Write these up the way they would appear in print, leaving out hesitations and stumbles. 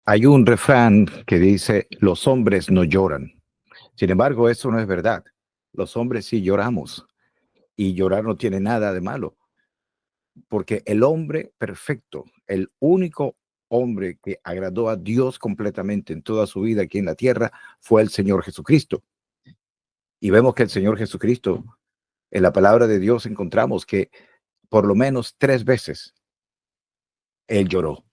Hay un refrán que dice, los hombres no lloran. Sin embargo, eso no es verdad. Los hombres sí lloramos y llorar no tiene nada de malo, porque el hombre perfecto, el único hombre que agradó a Dios completamente en toda su vida aquí en la tierra fue el Señor Jesucristo. Y vemos que el Señor Jesucristo, en la palabra de Dios encontramos que por lo menos 3 veces él lloró.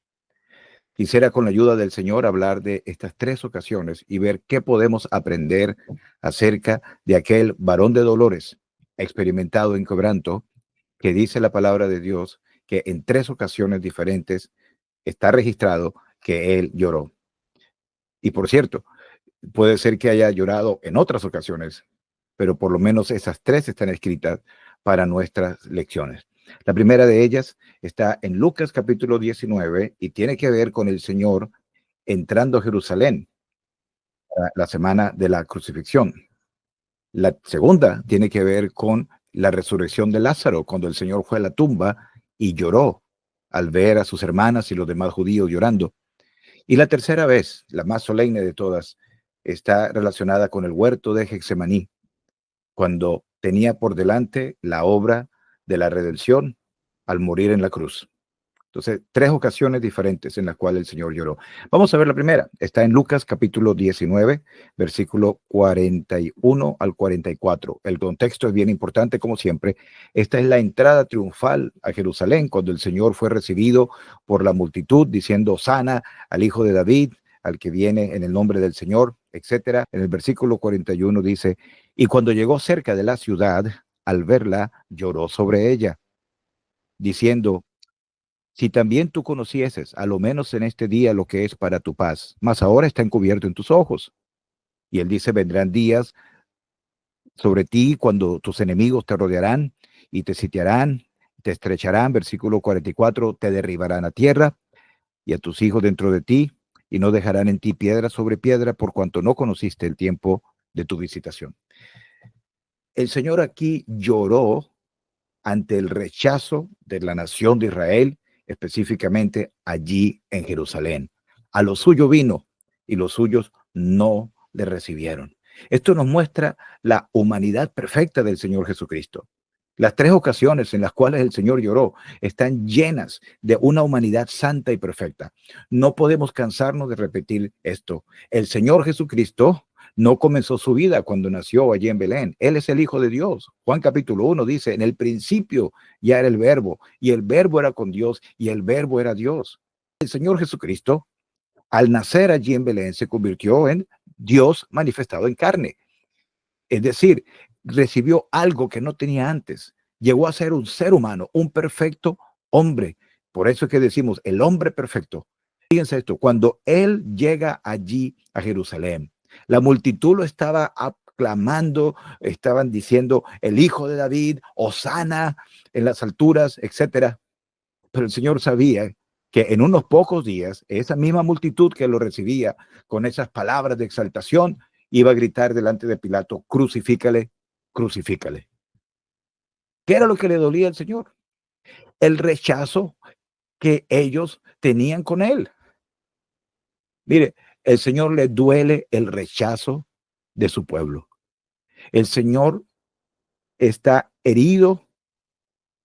Quisiera con la ayuda del Señor hablar de estas 3 ocasiones y ver qué podemos aprender acerca de aquel varón de dolores experimentado en quebranto que dice la palabra de Dios que en 3 ocasiones diferentes está registrado que él lloró. Y por cierto, puede ser que haya llorado en otras ocasiones, pero por lo menos esas 3 están escritas para nuestras lecciones. La primera de ellas está en Lucas capítulo 19 y tiene que ver con el Señor entrando a Jerusalén la semana de la crucifixión. La segunda tiene que ver con la resurrección de Lázaro, cuando el Señor fue a la tumba y lloró al ver a sus hermanas y los demás judíos llorando. Y la tercera vez, la más solemne de todas, está relacionada con el huerto de Getsemaní, cuando tenía por delante la obra de la redención al morir en la cruz. Entonces, 3 ocasiones diferentes en las cuales el Señor lloró. Vamos a ver la primera. Está en Lucas capítulo 19, versículo 41 al 44. El contexto es bien importante, como siempre. Esta es la entrada triunfal a Jerusalén, cuando el Señor fue recibido por la multitud, diciendo, Sana al Hijo de David, al que viene en el nombre del Señor, etcétera. En el versículo 41 dice, y cuando llegó cerca de la ciudad, al verla, lloró sobre ella, diciendo, si también tú conocieses, a lo menos en este día, lo que es para tu paz, mas ahora está encubierto en tus ojos. Y él dice, vendrán días sobre ti cuando tus enemigos te rodearán y te sitiarán, te estrecharán, versículo 44, te derribarán a tierra y a tus hijos dentro de ti, y no dejarán en ti piedra sobre piedra, por cuanto no conociste el tiempo de tu visitación. El Señor aquí lloró ante el rechazo de la nación de Israel, específicamente allí en Jerusalén. A lo suyo vino y los suyos no le recibieron. Esto nos muestra la humanidad perfecta del Señor Jesucristo. Las 3 ocasiones en las cuales el Señor lloró están llenas de una humanidad santa y perfecta. No podemos cansarnos de repetir esto. El Señor Jesucristo no comenzó su vida cuando nació allí en Belén. Él es el Hijo de Dios. Juan capítulo 1 dice, en el principio ya era el verbo, y el verbo era con Dios, y el verbo era Dios. El Señor Jesucristo, al nacer allí en Belén, se convirtió en Dios manifestado en carne. Es decir, recibió algo que no tenía antes. Llegó a ser un ser humano, un perfecto hombre. Por eso es que decimos el hombre perfecto. Fíjense esto, cuando él llega allí a Jerusalén, la multitud lo estaba aclamando, estaban diciendo el Hijo de David, Hosana en las alturas, etcétera. Pero el Señor sabía que en unos pocos días, esa misma multitud que lo recibía con esas palabras de exaltación, iba a gritar delante de Pilato, crucifícale, crucifícale. ¿Qué era lo que le dolía al Señor? El rechazo que ellos tenían con él. Mire, el Señor le duele el rechazo de su pueblo. El Señor está herido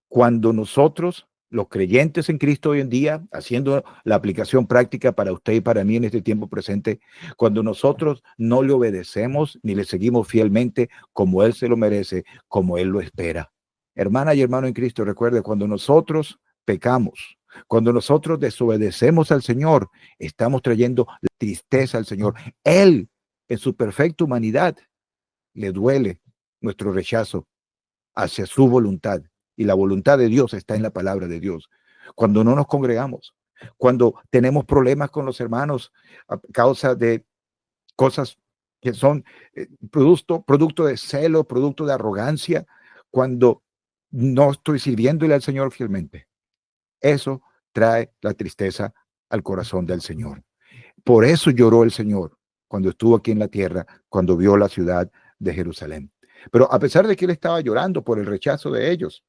cuando nosotros, los creyentes en Cristo hoy en día, haciendo la aplicación práctica para usted y para mí en este tiempo presente, cuando nosotros no le obedecemos ni le seguimos fielmente como Él se lo merece, como Él lo espera. Hermana y hermano en Cristo, recuerde, cuando nosotros pecamos, cuando nosotros desobedecemos al Señor, estamos trayendo la tristeza al Señor. Él, en su perfecta humanidad, le duele nuestro rechazo hacia su voluntad. Y la voluntad de Dios está en la palabra de Dios. Cuando no nos congregamos, cuando tenemos problemas con los hermanos a causa de cosas que son producto de celo, producto de arrogancia, cuando no estoy sirviéndole al Señor fielmente, eso trae la tristeza al corazón del Señor. Por eso lloró el Señor cuando estuvo aquí en la tierra, cuando vio la ciudad de Jerusalén. Pero a pesar de que él estaba llorando por el rechazo de ellos,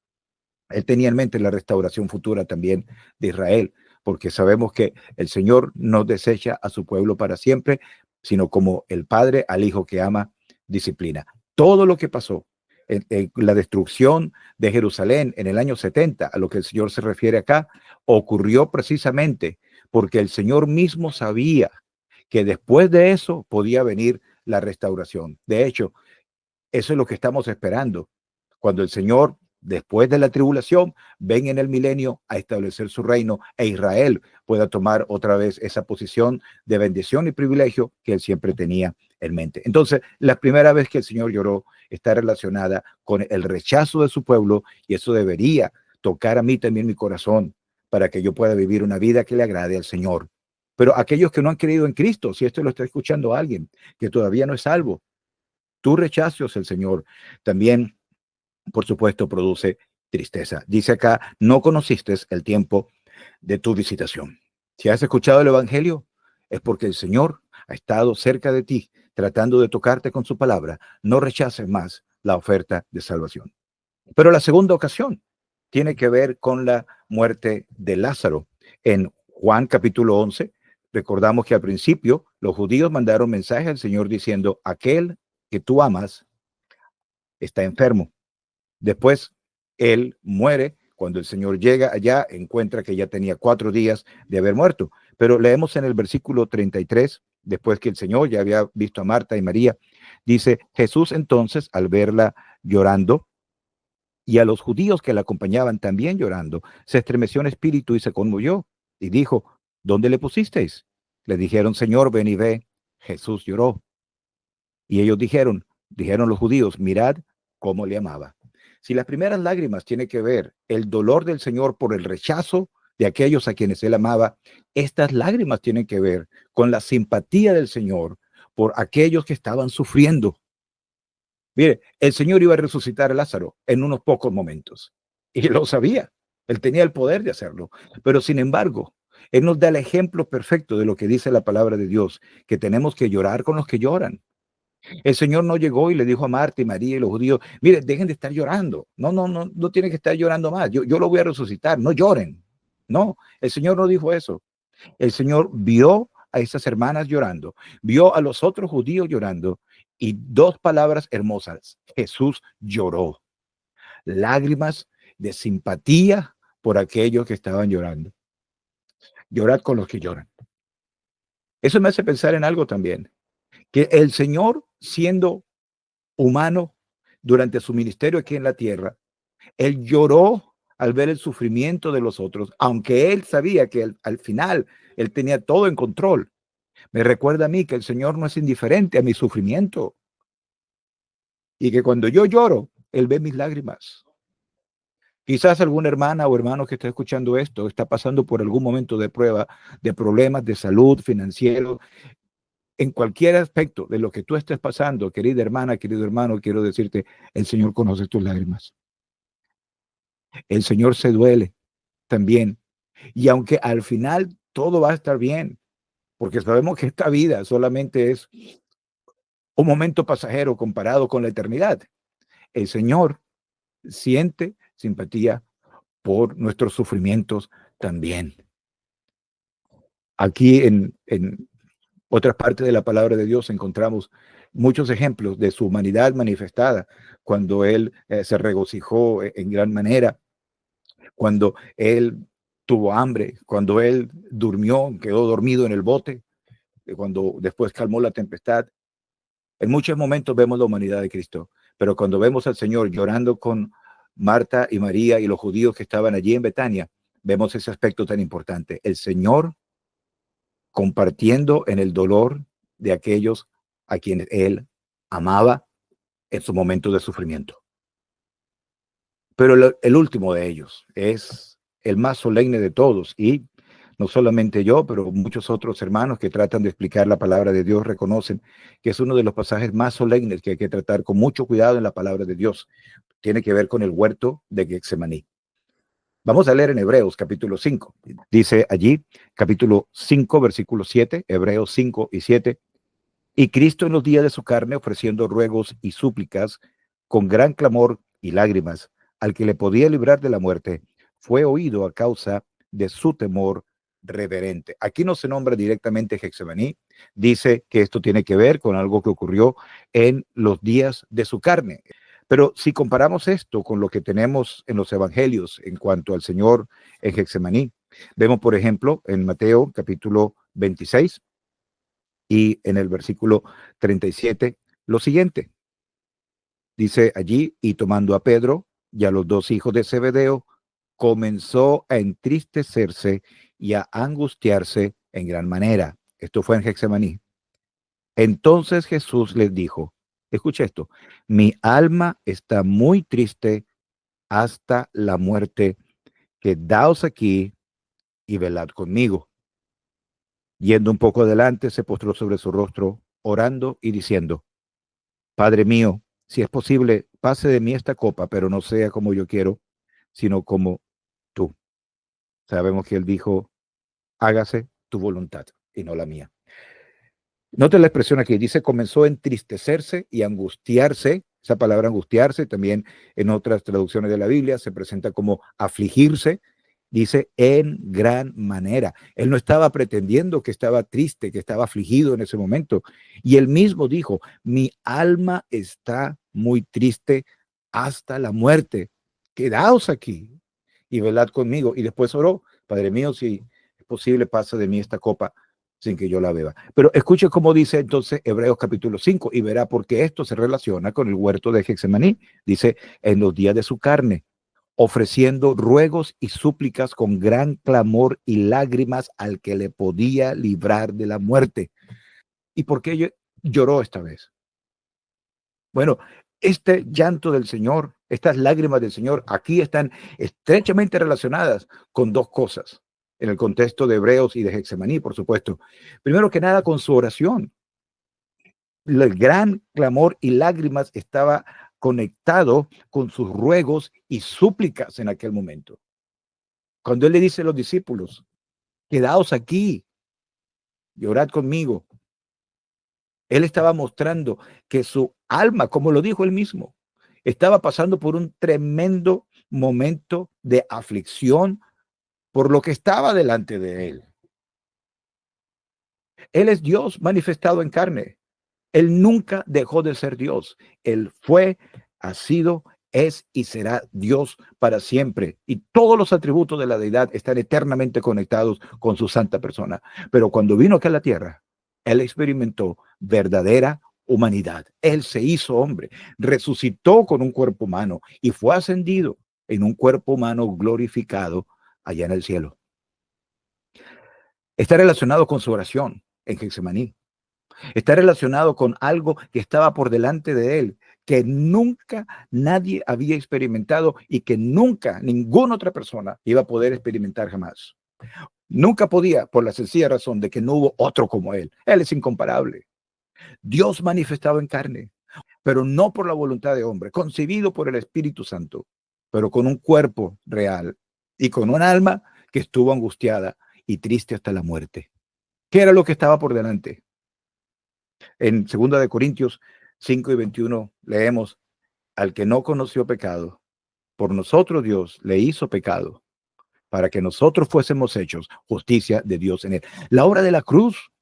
él tenía en mente la restauración futura también de Israel. porque sabemos que el Señor no desecha a su pueblo para siempre, sino como el Padre al Hijo que ama, disciplina. Todo lo que pasó en la destrucción de Jerusalén en el año 70, a lo que el Señor se refiere acá, ocurrió precisamente porque el Señor mismo sabía que después de eso podía venir la restauración. De hecho, eso es lo que estamos esperando. Cuando el Señor, después de la tribulación, venga en el milenio a establecer su reino e Israel pueda tomar otra vez esa posición de bendición y privilegio que él siempre tenía en mente. Entonces, la primera vez que el Señor lloró está relacionada con el rechazo de su pueblo, y eso debería tocar a mí también mi corazón para que yo pueda vivir una vida que le agrade al Señor. Pero aquellos que no han creído en Cristo, si esto lo está escuchando alguien que todavía no es salvo, tu rechazo hacia el Señor también, por supuesto, produce tristeza. Dice acá, no conociste el tiempo de tu visitación. Si has escuchado el Evangelio, es porque el Señor ha estado cerca de ti, tratando de tocarte con su palabra. No rechaces más la oferta de salvación. Pero la segunda ocasión tiene que ver con la muerte de Lázaro. En Juan capítulo 11, recordamos que al principio los judíos mandaron mensaje al Señor diciendo, aquel que tú amas está enfermo. Después, él muere. Cuando el Señor llega allá, encuentra que ya tenía 4 días de haber muerto. Pero leemos en el versículo 33, después que el Señor ya había visto a Marta y María, dice, Jesús entonces, al verla llorando, y a los judíos que la acompañaban también llorando, se estremeció en espíritu y se conmovió, y dijo, ¿dónde le pusisteis? Le dijeron, Señor, ven y ve. Jesús lloró. Y ellos dijeron los judíos, mirad cómo le amaba. Si las primeras lágrimas tienen que ver el dolor del Señor por el rechazo de aquellos a quienes él amaba, estas lágrimas tienen que ver con la simpatía del Señor por aquellos que estaban sufriendo. Mire, el Señor iba a resucitar a Lázaro en unos pocos momentos y lo sabía. Él tenía el poder de hacerlo, pero sin embargo, él nos da el ejemplo perfecto de lo que dice la palabra de Dios, que tenemos que llorar con los que lloran. El Señor no llegó y le dijo a Marta y María y los judíos, mire, dejen de estar llorando. No tienen que estar llorando más. Yo lo voy a resucitar, no lloren. No, el Señor no dijo eso. El Señor vio a esas hermanas llorando, vio a los otros judíos llorando, y dos palabras hermosas: Jesús lloró. Lágrimas de simpatía por aquellos que estaban llorando. Llorad con los que lloran. Eso me hace pensar en algo también, que el Señor, siendo humano durante su ministerio aquí en la tierra, él lloró al ver el sufrimiento de los otros, aunque él sabía que al final él tenía todo en control. Me recuerda a mí que el Señor no es indiferente a mi sufrimiento, y que cuando yo lloro, él ve mis lágrimas. Quizás alguna hermana o hermano que está escuchando esto está pasando por algún momento de prueba, de problemas de salud, financiero, en cualquier aspecto de lo que tú estés pasando, querida hermana, querido hermano, quiero decirte, el Señor conoce tus lágrimas. El Señor se duele también. Y aunque al final todo va a estar bien, porque sabemos que esta vida solamente es un momento pasajero comparado con la eternidad, el Señor siente simpatía por nuestros sufrimientos también. Aquí en otras partes de la palabra de Dios encontramos muchos ejemplos de su humanidad manifestada, cuando él se regocijó en gran manera, cuando él tuvo hambre, cuando él durmió, quedó dormido en el bote, cuando después calmó la tempestad. En muchos momentos vemos la humanidad de Cristo, pero cuando vemos al Señor llorando con Marta y María y los judíos que estaban allí en Betania, vemos ese aspecto tan importante. El Señor compartiendo en el dolor de aquellos a quienes él amaba en su momento de sufrimiento. Pero el último de ellos es el más solemne de todos, y no solamente yo, pero muchos otros hermanos que tratan de explicar la palabra de Dios reconocen que es uno de los pasajes más solemnes que hay que tratar con mucho cuidado en la palabra de Dios. Tiene que ver con el huerto de Getsemaní. Vamos a leer en Hebreos capítulo 5. Dice allí, capítulo 5, versículo 7, Hebreos 5 y 7. Y Cristo en los días de su carne, ofreciendo ruegos y súplicas con gran clamor y lágrimas al que le podía librar de la muerte, fue oído a causa de su temor reverente. Aquí no se nombra directamente Getsemaní. Dice que esto tiene que ver con algo que ocurrió en los días de su carne. Pero si comparamos esto con lo que tenemos en los evangelios en cuanto al Señor en Getsemaní, vemos, por ejemplo, en Mateo capítulo 26 y en el versículo 37, lo siguiente. Dice allí, y tomando a Pedro y a los dos hijos de Zebedeo, comenzó a entristecerse y a angustiarse en gran manera. Esto fue en Getsemaní. Entonces Jesús les dijo, escucha esto, mi alma está muy triste hasta la muerte, quedaos aquí y velad conmigo. Yendo un poco adelante, se postró sobre su rostro, orando y diciendo, Padre mío, si es posible, pase de mí esta copa, pero no sea como yo quiero, sino como tú. Sabemos que él dijo, hágase tu voluntad y no la mía. Note la expresión aquí, dice, comenzó a entristecerse y angustiarse. Esa palabra angustiarse también en otras traducciones de la Biblia se presenta como afligirse. Dice, en gran manera. Él no estaba pretendiendo que estaba triste, que estaba afligido en ese momento. Y él mismo dijo, mi alma está muy triste hasta la muerte. Quedaos aquí y velad conmigo. Y después oró, Padre mío, si es posible, pasa de mí esta copa sin que yo la beba. Pero escuche cómo dice entonces Hebreos capítulo 5 y verá por qué esto se relaciona con el huerto de Getsemaní. Dice, en los días de su carne, ofreciendo ruegos y súplicas con gran clamor y lágrimas al que le podía librar de la muerte. ¿Y por qué lloró esta vez? Bueno, este llanto del Señor, estas lágrimas del Señor, aquí están estrechamente relacionadas con dos cosas, en el contexto de Hebreos y de Getsemaní, por supuesto. Primero que nada, con su oración. El gran clamor y lágrimas estaba conectado con sus ruegos y súplicas en aquel momento. Cuando él le dice a los discípulos, quedaos aquí y orad conmigo, él estaba mostrando que su alma, como lo dijo él mismo, estaba pasando por un tremendo momento de aflicción por lo que estaba delante de él. Él es Dios manifestado en carne. Él nunca dejó de ser Dios. Él fue, ha sido, es y será Dios para siempre. Y todos los atributos de la deidad están eternamente conectados con su santa persona. Pero cuando vino acá a la tierra, él experimentó verdadera humanidad. Él se hizo hombre, resucitó con un cuerpo humano y fue ascendido en un cuerpo humano glorificado allá en el cielo. Está relacionado con su oración en Getsemaní. Está relacionado con algo que estaba por delante de él, que nunca nadie había experimentado y que nunca ninguna otra persona iba a poder experimentar jamás. Nunca podía, por la sencilla razón de que no hubo otro como él. Él es incomparable. Dios manifestado en carne, pero no por la voluntad de hombre, concebido por el Espíritu Santo, pero con un cuerpo real y con un alma que estuvo angustiada y triste hasta la muerte. ¿Qué era lo que estaba por delante? En 2 de Corintios 5 y 21 leemos, al que no conoció pecado, por nosotros Dios le hizo pecado, para que nosotros fuésemos hechos justicia de Dios en él. La obra de la cruz,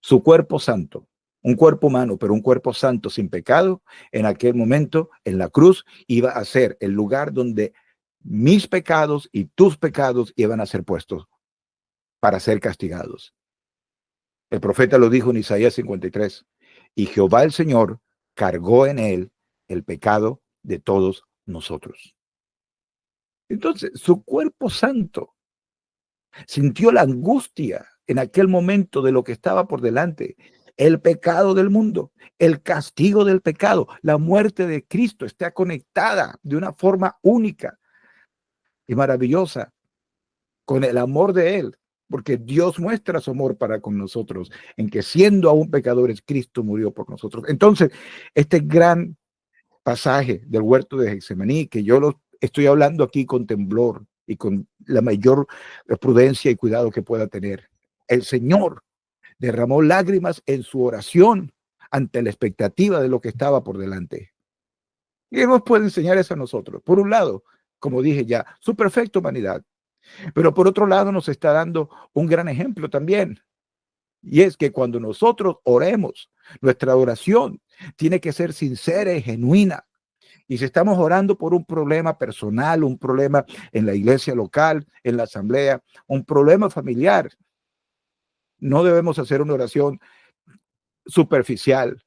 su cuerpo santo, un cuerpo humano, pero un cuerpo santo sin pecado, en aquel momento, en la cruz, iba a ser el lugar donde mis pecados y tus pecados iban a ser puestos para ser castigados. El profeta lo dijo en Isaías 53. Y Jehová el Señor cargó en él el pecado de todos nosotros. Entonces, su cuerpo santo sintió la angustia en aquel momento de lo que estaba por delante. El pecado del mundo, el castigo del pecado, la muerte de Cristo está conectada de una forma única y maravillosa con el amor de él, porque Dios muestra su amor para con nosotros, en que siendo aún pecadores, Cristo murió por nosotros. Entonces, este gran pasaje del huerto de Getsemaní, que yo lo estoy hablando aquí con temblor y con la mayor prudencia y cuidado que pueda tener. El Señor derramó lágrimas en su oración ante la expectativa de lo que estaba por delante. Y Él nos puede enseñar eso a nosotros. Por un lado, como dije ya, su perfecta humanidad Pero por otro lado nos está dando un gran ejemplo también. Y es que cuando nosotros oremos, nuestra oración tiene que ser sincera y genuina. Y si estamos orando por un problema personal, un problema en la iglesia local, en la asamblea, un problema familiar, no debemos hacer una oración superficial,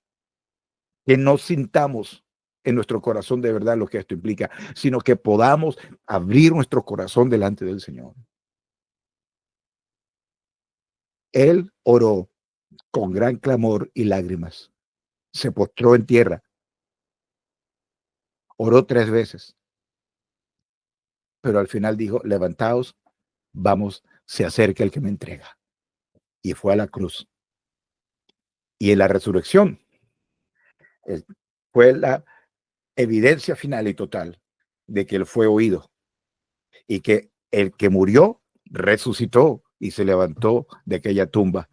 que no sintamos en nuestro corazón de verdad lo que esto implica, sino que podamos abrir nuestro corazón delante del Señor. Él oró con gran clamor y lágrimas. Se postró en tierra, oró 3 veces, pero al final dijo, levantaos, vamos, se acerca el que me entrega. Y fue a la cruz. Y en la resurrección eh, fue la evidencia final y total de que él fue oído y que el que murió resucitó y se levantó de aquella tumba.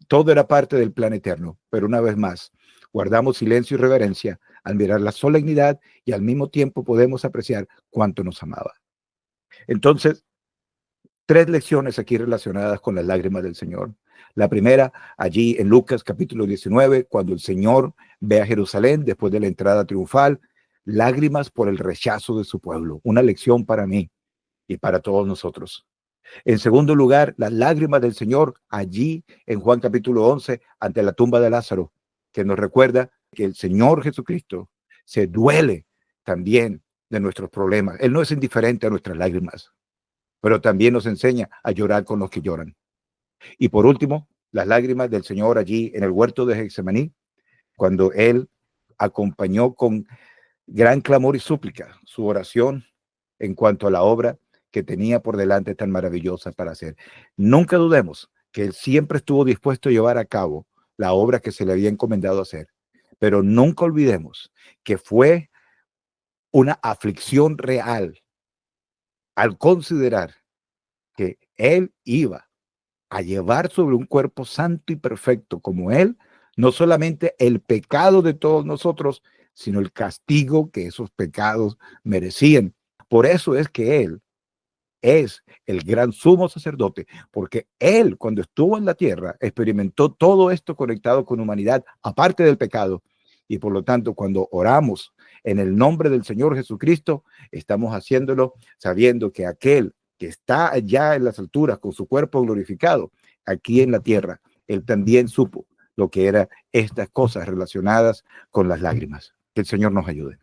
Todo era parte del plan eterno, pero una vez más, guardamos silencio y reverencia al mirar la solemnidad y al mismo tiempo podemos apreciar cuánto nos amaba. Entonces, 3 lecciones aquí relacionadas con las lágrimas del Señor. La primera, allí en Lucas capítulo 19, cuando el Señor ve a Jerusalén después de la entrada triunfal, lágrimas por el rechazo de su pueblo. Una lección para mí y para todos nosotros. En segundo lugar, las lágrimas del Señor allí en Juan capítulo 11 ante la tumba de Lázaro, que nos recuerda que el Señor Jesucristo se duele también de nuestros problemas. Él no es indiferente a nuestras lágrimas, pero también nos enseña a llorar con los que lloran. Y por último, las lágrimas del Señor allí en el huerto de Getsemaní, cuando Él acompañó con gran clamor y súplica su oración en cuanto a la obra que tenía por delante tan maravillosa para hacer. Nunca dudemos que Él siempre estuvo dispuesto a llevar a cabo la obra que se le había encomendado hacer, pero nunca olvidemos que fue una aflicción real al considerar que Él iba a llevar sobre un cuerpo santo y perfecto como Él, no solamente el pecado de todos nosotros, sino el castigo que esos pecados merecían. Por eso es que Él es el gran sumo sacerdote, porque Él, cuando estuvo en la tierra, experimentó todo esto conectado con humanidad, aparte del pecado. Y por lo tanto, cuando oramos en el nombre del Señor Jesucristo, estamos haciéndolo sabiendo que aquel que está allá en las alturas con su cuerpo glorificado, aquí en la tierra, Él también supo lo que eran estas cosas relacionadas con las lágrimas. Que el Señor nos ayude.